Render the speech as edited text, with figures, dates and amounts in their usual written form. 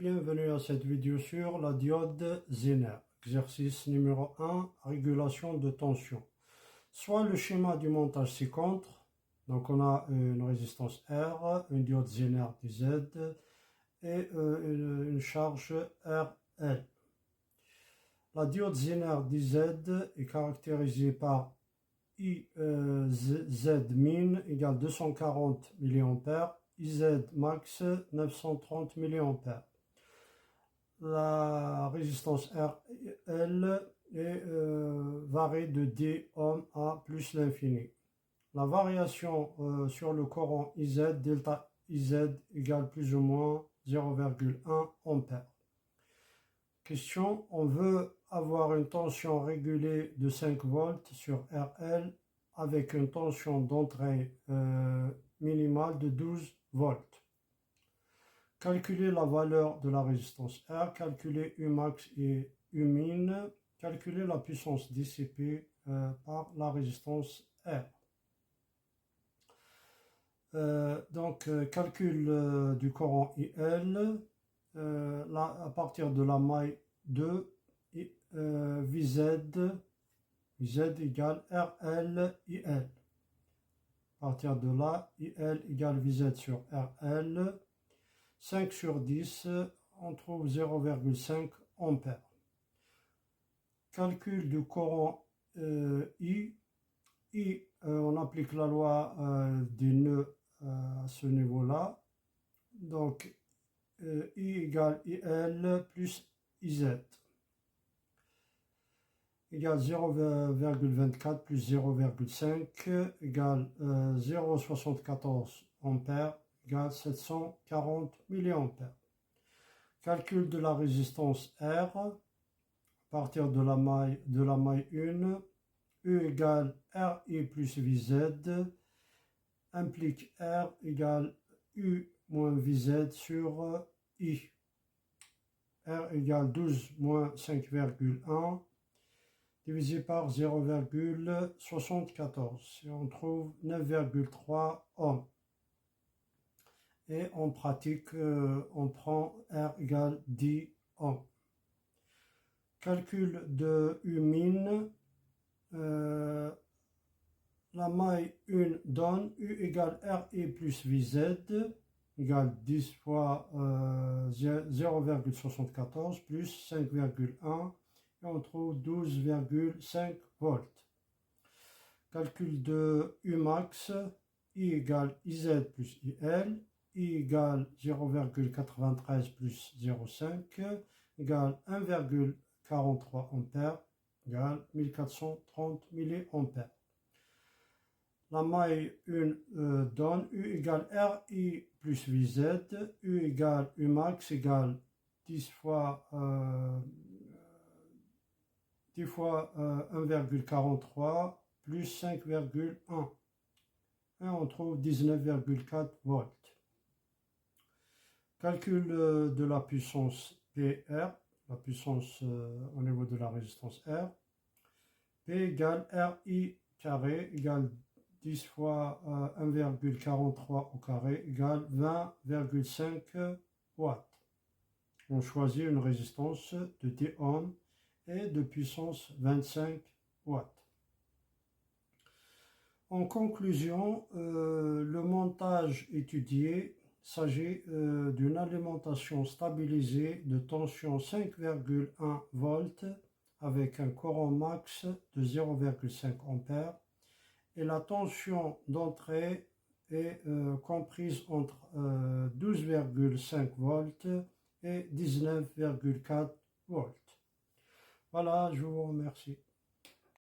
bienvenue à cette vidéo sur la diode Zener. Exercice numéro 1, régulation de tension. Soit le schéma du montage ci-contre, donc on a une résistance R, une diode Zener DZ et une charge RL. La diode Zener DZ est caractérisée par IZ min égale 240 mA, IZ max 930 mA. La résistance RL est varie de 10 ohms à plus l'infini. La variation sur le courant IZ, delta IZ égale plus ou moins 0,1 ampère. Question, on veut avoir une tension régulée de 5 volts sur RL avec une tension d'entrée minimale de 12 volts. Calculer la valeur de la résistance R, calculer Umax et Umin, calculer la puissance dissipée par la résistance R. Calcul du courant IL, à partir de la maille 2, VZ égale RL IL. À partir de là, IL égale VZ sur RL. 5 sur 10, on trouve 0,5 ampère. Calcul du courant I. On applique la loi des nœuds à ce niveau-là. Donc, I égale IL plus IZ égale 0,24 plus 0,5 égale 0,74 ampères égale 740 mA. Calcul de la résistance R à partir de la maille 1, U égale RI plus VZ implique R égale U moins VZ sur I. R égale 12 moins 5,1 divisé par 0,74 et on trouve 9,3 ohms. Et en pratique, on prend R égale 10 ohms. Calcul de Umin, la maille 1 donne U égale RI plus VZ égale 10 fois 0,74 plus 5,1 et on trouve 12,5 volts. Calcul de Umax, I égale IZ plus IL, I égale 0,93 plus 0,5 égale 1,43 ampères égale 1430 mA. La maille 1 donne U égale RI plus VZ, U égale Umax égale 10 fois 1,43 plus 5,1 et on trouve 19,4 volts. Calcul de la puissance PR, la puissance au niveau de la résistance R. P égale RI carré égale 10 fois 1,43 au carré égale 20,5 watts. On choisit une résistance de 10 ohms et de puissance 25 watts. En conclusion, le montage étudié s'agit d'une alimentation stabilisée de tension 5,1 volts avec un courant max de 0,5 ampères et la tension d'entrée est comprise entre 12,5 volts et 19,4 volts. Voilà, je vous remercie.